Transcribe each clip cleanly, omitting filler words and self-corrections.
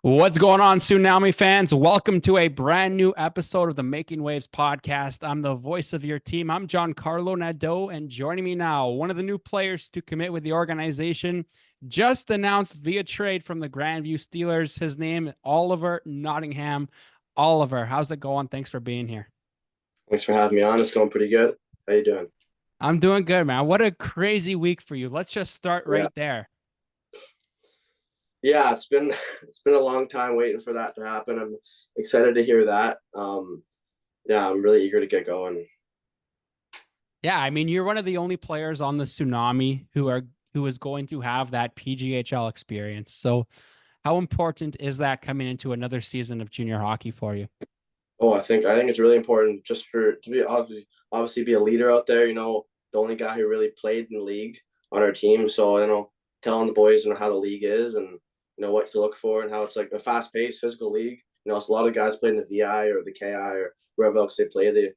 What's going on, Tsunami fans? Welcome to a brand new episode of the Making Waves podcast. I'm the voice of your team. I'm Giancarlo Nadeau, and joining me now, one of the new players to commit with the organization, just announced via trade from the Grandview Steelers. His name, Oliver Nottingham. Oliver, how's it going? Thanks for being here. Thanks for having me on. It's going pretty good. How you doing? I'm doing good, man. What a crazy week for you. Let's just start Yeah. right there. Yeah, it's been a long time waiting for that to happen. I'm excited to hear that. Yeah, I'm really eager to get going. Yeah, I mean, you're one of the only players on the Tsunami who is going to have that PGHL experience. So, how important is that coming into another season of junior hockey for you? Oh, I think it's really important just for to be obviously be a leader out there. The only guy who really played in the league on our team. So telling the boys how the league is and what to look for and how it's like a fast paced physical league. It's a lot of guys play in the VI or the KI or wherever else they play. The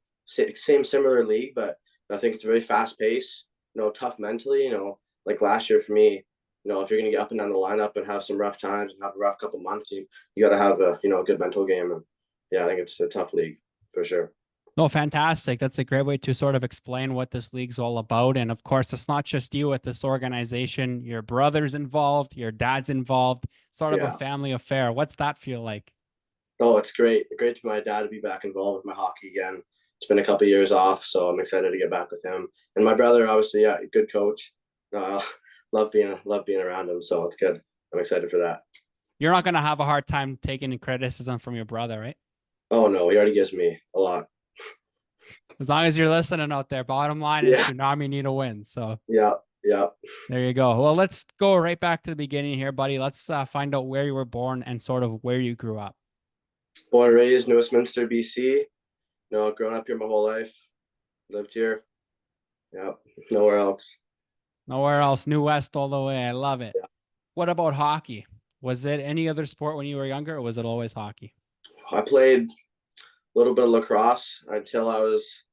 same similar league, but I think it's very fast paced. Tough mentally. Like last year for me. If you're gonna get up and down the lineup and have some rough times and have a rough couple months, you got to have a good mental game. And yeah, I think it's a tough league for sure. No, fantastic. That's a great way to sort of explain what this league's all about. And of course, it's not just you at this organization. Your brother's involved, your dad's involved, sort of a Yeah. family affair. What's that feel like? Oh, it's great. Great for my dad to be back involved with my hockey again. It's been a couple of years off, so I'm excited to get back with him. And my brother, obviously, yeah, good coach. Uh, love being around him, so it's good. I'm excited for that. You're not going to have a hard time taking criticism from your brother, right? Oh no, he already gives me a lot. As long as you're listening out there, bottom line is Yeah, Tsunami need a win. So yeah, yeah. there you go. Well, let's go right back to the beginning here, buddy. Let's find out where you were born and sort of where you grew up. Born and raised in Westminster, BC. Grown up here my whole life. Lived here. Yeah, nowhere else. Nowhere else. New West all the way. I love it. Yeah. What about hockey? Was it any other sport when you were younger, or was it always hockey? I played a little bit of lacrosse until I was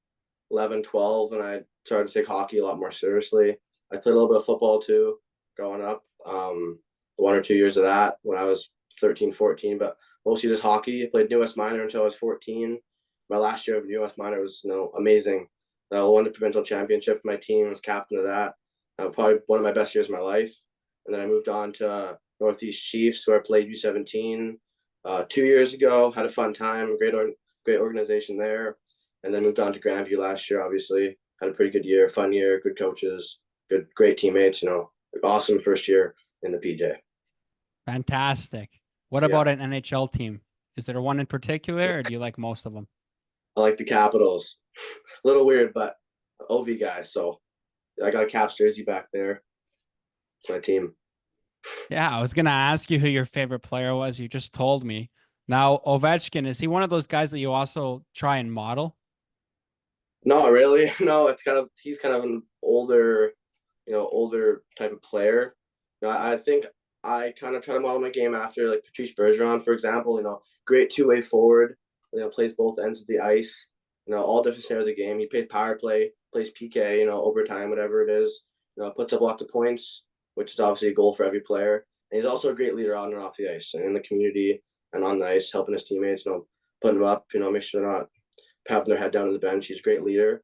11, 12, and I started to take hockey a lot more seriously. I played a little bit of football too growing up. 1 or 2 years of that when I was 13, 14, but mostly just hockey. I played US minor until I was 14. My last year of US minor was amazing. I won the provincial championship for my team, was captain of that. Probably one of my best years of my life. And then I moved on to Northeast Chiefs, where I played U17 2 years ago. Had a fun time, great organization there, and then moved on to Grandview last year. Obviously, had a pretty good year, fun year, good coaches, great teammates. Awesome first year in the PJ. Fantastic. What Yeah, about an NHL team? Is there one in particular, or do you like most of them? I like the Capitals. A little weird, but OV guy. So I got a Caps jersey back there. It's my team. Yeah, I was gonna ask you who your favorite player was. You just told me. Now, Ovechkin, is he one of those guys that you also try and model? Not really. No, he's kind of an older type of player. I think I kind of try to model my game after like Patrice Bergeron, for example. Great two-way forward. Plays both ends of the ice. All different scenarios of the game. He plays power play, plays PK. Overtime, whatever it is. Puts up lots of points, which is obviously a goal for every player. And he's also a great leader on and off the ice and in the community and on the ice, helping his teammates. Putting them up. Make sure they're not having their head down on the bench. He's a great leader.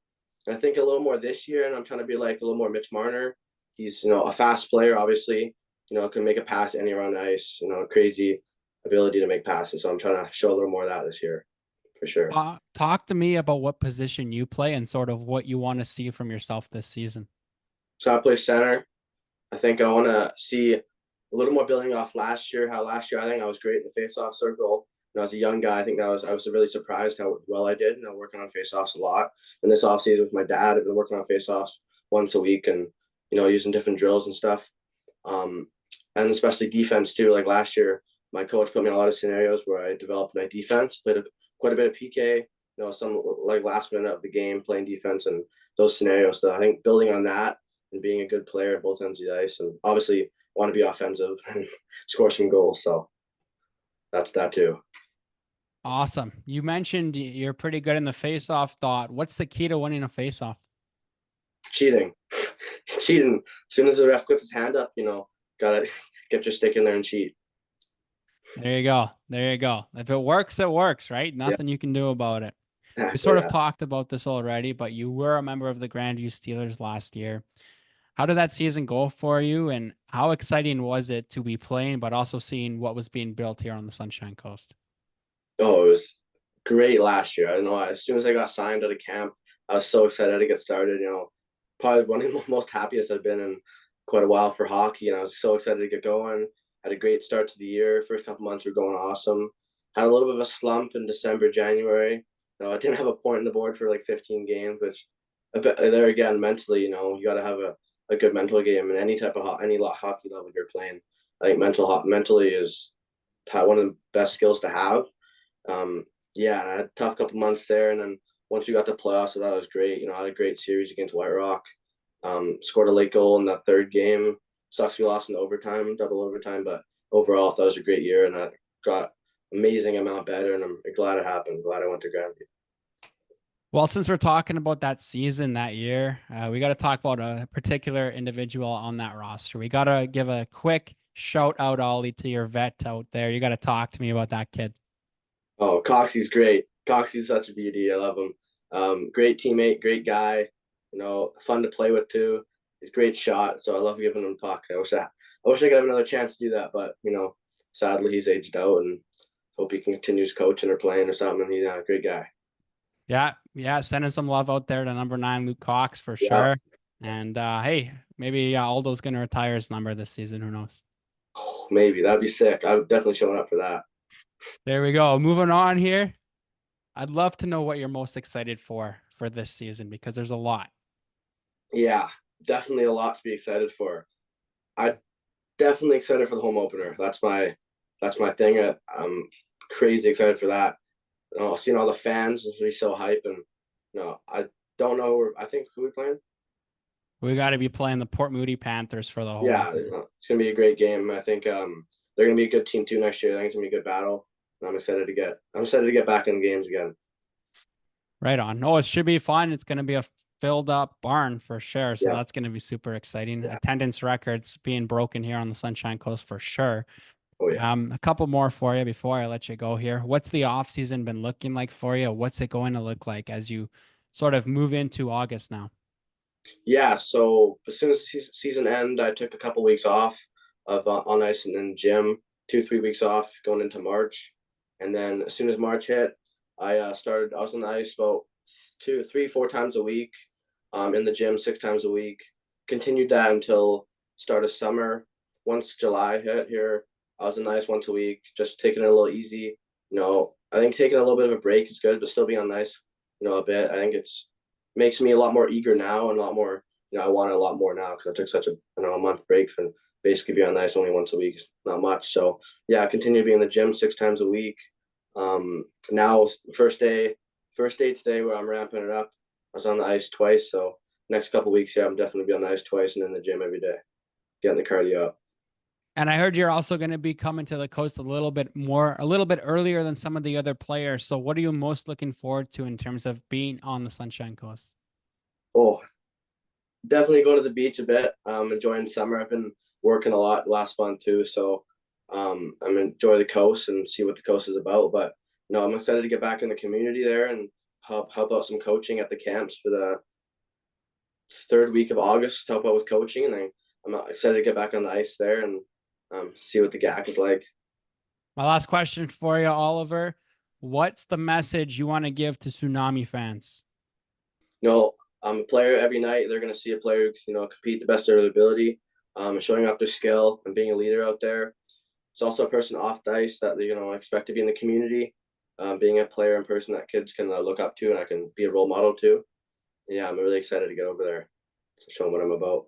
And I think a little more this year, and I'm trying to be like a little more Mitch Marner. He's a fast player, obviously. Can make a pass anywhere on the ice. Crazy ability to make passes. So I'm trying to show a little more of that this year, for sure. Talk to me about what position you play and sort of what you want to see from yourself this season. So I play center. I think I want to see a little more building off last year. How last year I think I was great in the face-off circle. As a young guy, I think I was really surprised how well I did. Working on face-offs a lot. And this offseason with my dad, I've been working on face-offs once a week and using different drills and stuff. And especially defense too. Like last year, my coach put me in a lot of scenarios where I developed my defense, played quite a bit of PK. Some like last minute of the game playing defense and those scenarios. So I think building on that and being a good player at both ends of the ice, and obviously want to be offensive and score some goals. So that's that too. Awesome. You mentioned you're pretty good in the face-off dot. What's the key to winning a face-off? Cheating, cheating. As soon as the ref puts his hand up, gotta get your stick in there and cheat. There you go. There you go. If it works, it works, right? Yeah, Nothing you can do about it. We exactly. sort of Yeah. talked about this already, but you were a member of the Grandview Steelers last year. How did that season go for you, and how exciting was it to be playing, but also seeing what was being built here on the Sunshine Coast? Oh, it was great last year. I know as soon as I got signed out of camp, I was so excited to get started. Probably one of the most happiest I've been in quite a while for hockey, and I was so excited to get going. Had a great start to the year. First couple months were going awesome. Had a little bit of a slump in December, January. I didn't have a point on the board for like 15 games, which a bit, there again mentally, you got to have a good mental game in any type of any hockey level you're playing. I think mentally is one of the best skills to have. Yeah, and I had a tough couple months there, and then once we got to playoffs, so that was great. I had a great series against White Rock. Scored a late goal in that third game. Sucks we lost in overtime, double overtime, but overall, I thought it was a great year, and I got amazing amount better, and I'm glad it happened. Glad I went to Grandview. Well, since we're talking about that season that year, we got to talk about a particular individual on that roster. We got to give a quick shout out, Ollie, to your vet out there. You got to talk to me about that kid. Oh, Coxie's great. Coxie's such a beauty. I love him. Great teammate, great guy. Fun to play with too. He's a great shot, so I love giving him puck. I wish I could have another chance to do that, but sadly he's aged out, and hope he continues coaching or playing or something. He's a great guy. Yeah, yeah, sending some love out there to number 9, Luke Cox, for Yeah, sure. And hey, maybe Aldo's going to retire his number this season. Who knows? maybe that'd be sick. I'm definitely showing up for that. There we go. Moving on here. I'd love to know what you're most excited for this season, because there's a lot. Yeah, definitely a lot to be excited for. I definitely excited for the home opener. That's my thing. I'm crazy excited for that. Seeing all the fans is really so hype, and I don't know. I think who we playing? We got to be playing the Port Moody Panthers for the home Yeah, opener. it's gonna be a great game. I think they're gonna be a good team too next year. I think it's gonna be a good battle. And I'm excited to get back in the games again. Right on. No, it should be fun. It's going to be a filled up barn for sure. So Yeah, that's going to be super exciting. yeah, Attendance records being broken here on the Sunshine Coast for sure. oh yeah, A couple more for you before I let you go here. What's the off season been looking like for you? What's it going to look like as you sort of move into August now? yeah. So as soon as the season end, I took a couple weeks off of on ice and then gym, 2 3 weeks off going into March, and then as soon as March hit, I started. I was on the ice about 2 3 4 times a week, in the gym 6 times a week. Continued that until start of summer. Once July hit here, I was on the ice once a week, just taking it a little easy. I think taking a little bit of a break is good, but still being on the ice, a bit. I think it's makes me a lot more eager now and a lot more. I want it a lot more now because I took such a month break from basically being on the ice only once a week, not much. So yeah, I continue to be in the gym 6 times a week. Now first day today where I'm ramping it up. I was on the ice twice, so next couple weeks, yeah, I'm definitely be on the ice twice and in the gym every day, getting the cardio up. And I heard you're also going to be coming to the coast a little bit earlier than some of the other players. So what are you most looking forward to in terms of being on the Sunshine Coast? Oh, definitely go to the beach a bit. Enjoying summer. I've been working a lot last month too, so I'm enjoy the coast and see what the coast is about. But I'm excited to get back in the community there and help out some coaching at the camps for the third week of August. Help out with coaching, and I'm excited to get back on the ice there and see what the GAC is like. My last question for you, Oliver. What's the message you want to give to Tsunami fans? I'm a player every night. They're going to see a player, compete the best of their ability, showing off their skill and being a leader out there. It's also a person off the ice that expect to be in the community, being a player and person that kids can look up to and I can be a role model to. Yeah, I'm really excited to get over there to show them what I'm about.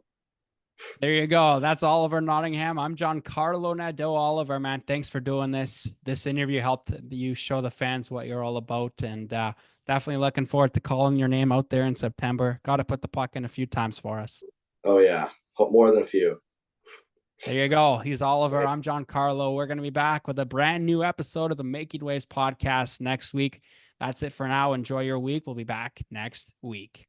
There you go. That's Oliver Nottingham. I'm Giancarlo Nadeau. Oliver, man, thanks for doing this. This interview helped you show the fans what you're all about, and definitely looking forward to calling your name out there in September. Got to put the puck in a few times for us. Oh yeah, more than a few. There you go. He's Oliver. I'm Giancarlo. We're going to be back with a brand new episode of the Making Waves podcast next week. That's it for now. Enjoy your week. We'll be back next week.